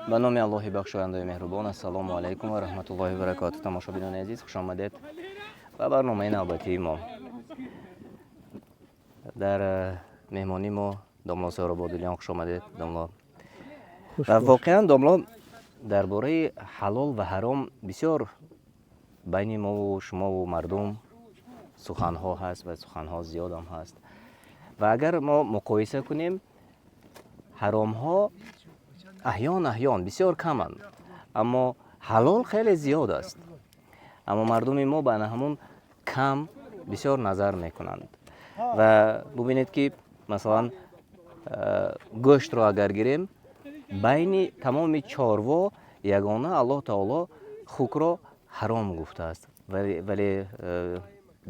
به نام الله بخشاینده مهربان. السلام علیکم و رحمت الله و برکاته. تماشابینان عزیز خوش آمدید به برنامه نوبتی ما. در مهمانی ما داملا سهرابادلیان خوش آمدید. داملا واقعا داملا درباره حلال و حرام بسیار بین ما و شما و مردم سخنها هست و سخنها زیاد هم هست و اگر ما مقایسه کنیم حرام ها احیان بسیار کمند اما حلال خیلی زیاد است، اما مردم ما به همون کم بسیار نظر میکنند و ببینید که مثلا گوشت را اگر گیریم بین تمام چاروا یگانه الله تعالی خوک را حرام گفته است، ولی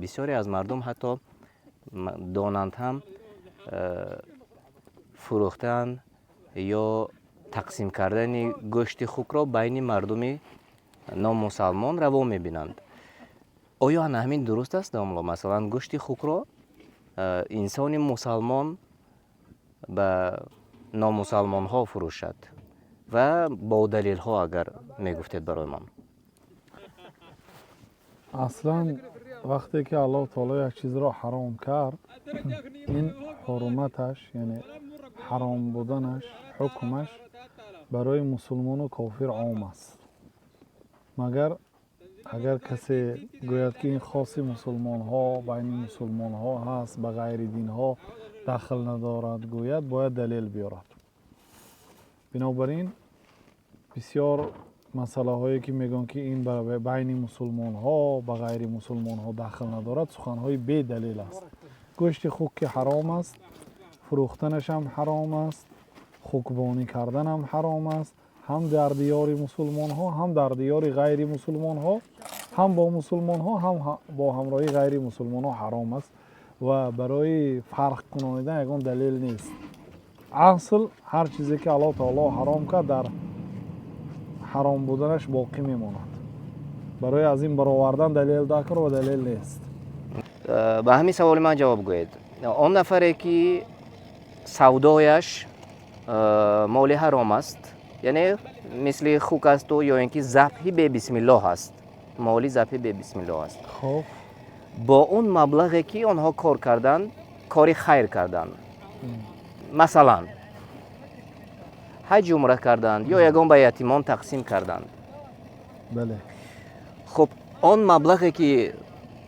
بسیاری از مردم حتی دانند هم فروختن یا تقسیم کردن گوشت خوک را بین مردم نامسلمان روا میبینند. آیا همین درست است داملا؟ مثلا گوشت خوک را انسان مسلمان به نامسلمان ها فروشد و با دلیل ها اگر میگفتید برای من. اصلا وقتی که الله تعالی یک چیز را حرام کرد این حرمتش یعنی حرام بودنش حکمش برای مسلمان و کافر عام است، مگر اگر کسی گوید که این خاص مسلمان ها بین مسلمان ها هست به غیر دین ها دخل ندارد گوید باید دلیل بیارد. بنابراین بسیار مسئله هایی که میگن که این بین مسلمان ها به غیر مسلمان ها دخل ندارد سخن های بی دلیل است. گوشت خوک که حرام است، فروختنش هم حرام است، خوکبانی کردن هم حرام است، هم در دیار مسلمان ها هم در دیار غیر مسلمان ها، هم با مسلمان ها هم با همراهی غیر مسلمان ها حرام است و برای فرق کنانیدن یگان دلیل نیست. اصل هر چیزی که الله تعالی حرام کرد در حرام بودنش باقی میماند. برای از این برآوردن دلیل دکر و دلیل نیست. به همین سوال من جواب گوید. آن نفری که سودایش مال حرام است، یعنی مثل خوک است و یا اینکه ذبحی به بسم الله است، مالی ذبحی به بسم الله است، خب با اون مبلغی که آنها کار کردن کاری خیر کردن، مثلا حج عمره کردند یا یگان به یتیمان تقسیم کردند، بله، خب آن مبلغی که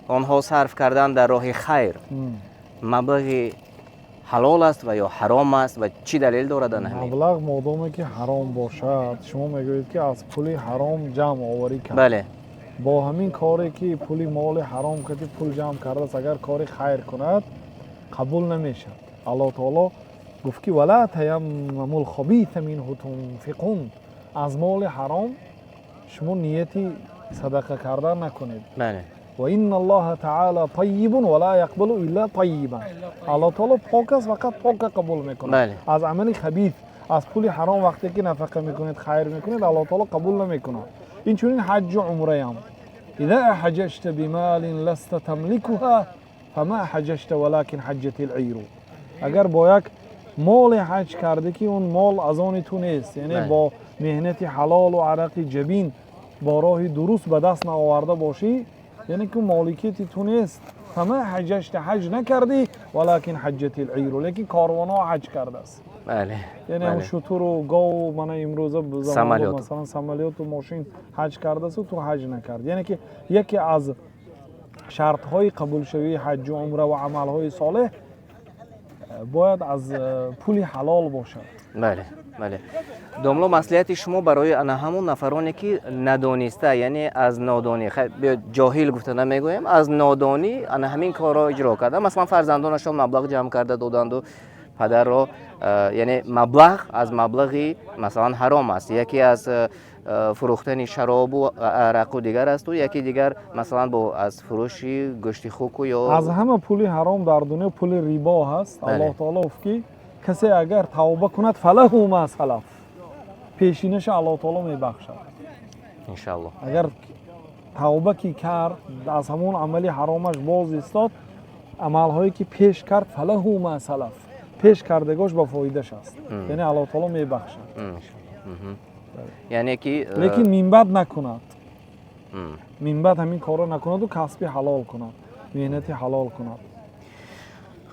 آنها صرف کردن در راه خیر مبلغ حلال است و یا حرام است و چی دلیل دارد همین؟ مبلغ مادامی که حرام باشد شما میگویید که از پول حرام جمع آوری کرد. بله. با همین کاری که پول مال حرام کردی پول جمع کرده است اگر کاری خیر کند قبول نمیشه. الله تعالی گفت که ولا تیمموا الخبیث منه تنفقون، از مال حرام شما نیتی صدقه کردن نکنید. بله. و این الله تعالی طیب ولا یقبل الا طیبا، الله تعالی پاک است فقط پاک قبول میکنه. بله. از عمل خبیث از پول حرام وقتی که نفقه میکنید خیر میکنید الله تعالی قبول نمیکنه. این چنین حج و عمره هم اذا حججت بمال لست تملكها فما حججت ولكن حجت العير، اگر با یک مال حج کرده که اون مال از آن تو نیست، یعنی با مهنت حلال و عرق جبین با راه درست به دست نآورده باشی یعنی که مالکیت تو نیست، فما حججت حج نکردی ولكن حجت العير، لیکن کاروان ها حج کرده است. بله. یعنی اون شتر و گاو من امروزه مثلا سمالیات و ماشین حج کرده است و تو حج نکرد. یعنی که یکی از شرط های قبول شوی حج و عمره و عمل های صالح باید از پول حلال باشد. بله. داملا مصلحت شما برای همون نفرانی که ندانسته، یعنی از نادانی، جاهل گفته نمیگویم، از نادانی همین کار را اجرا کرده، مثلا فرزندانشان مبلغ جمع کرده دادند و پدر را، یعنی مبلغ از مبلغی مثلا حرام است، یکی از فروختن شراب و عرق و دیگر است و یکی دیگر مثلا با از فروش گوشت خوک یا از همه پول حرام در دنیا پول ریبا هست. الله تعالی گفت کسی اگر توبه کند فله ما سلف، پیشینش الله تعالی میبخشد ان شاء الله. اگر توبه کی کرد از همون عملی حرامش باز ایستاد، عمل هایی که پیش کرد فله ما سلف، پیش کردگاش با فایدهش است، یعنی الله تعالی میبخشد. یعنی که لیکن منبت نکند ام. منبت همین کارو نکند و کسبی حلال کند مهنتی حلال کند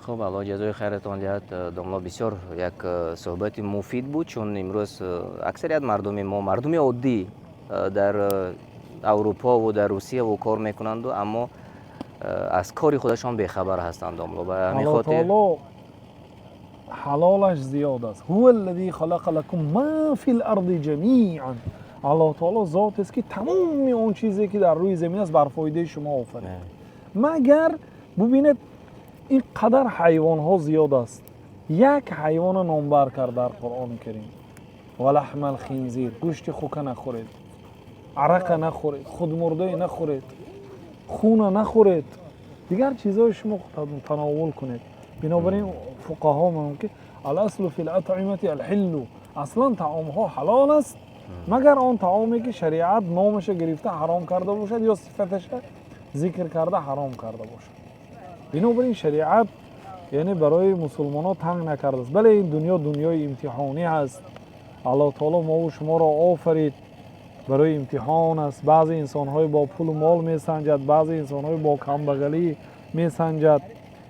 خب الله جزای خیرتان دهد داملا بسیار یک صحبت مفید بود چون امروز اکثریت مردم عادی در اروپا و در روسیه و کار میکنند اما از کاری خودشان بیخبر هستند داملا به همین الله خاطر تعالی حلالش زیاد است هو الذی خلق لكم ما فی الارض جمیعا الله تعالی ذات است که تمام اون چیزی که در روی زمین است بر فایده شما آفرید مگر ببینید این قدر حیوان ها زیاد است یک حیوان نامبر کرد در قرآن کریم ولحم الخنزیر گوشت خوک نخورید عرق نخورید خودمرده نخورید خون نخورید دیگر چیزای شما تناول کنید بنابراین فقها میگن که الاصل فی الاطعمه الحل اصلا طعام ها حلال است مگر آن طعامی که شریعت نامش گرفته حرام کرده باشد یا صفتش ذکر کرده حرام کرده باشد بنابراین شریعت یعنی برای مسلمان ها تنگ نکرده است بله این دنیا دنیای امتحانی است الله تعالی ما و شما را آفرید برای امتحان است بعضی انسان های با پول و مال می سنجد بعضی انسان های با کمبغلی می سنجد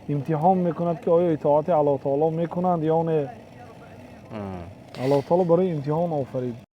امتحان میکند که آیا اطاعت الله تعالی میکنند یا نه الله تعالی برای امتحان آفرید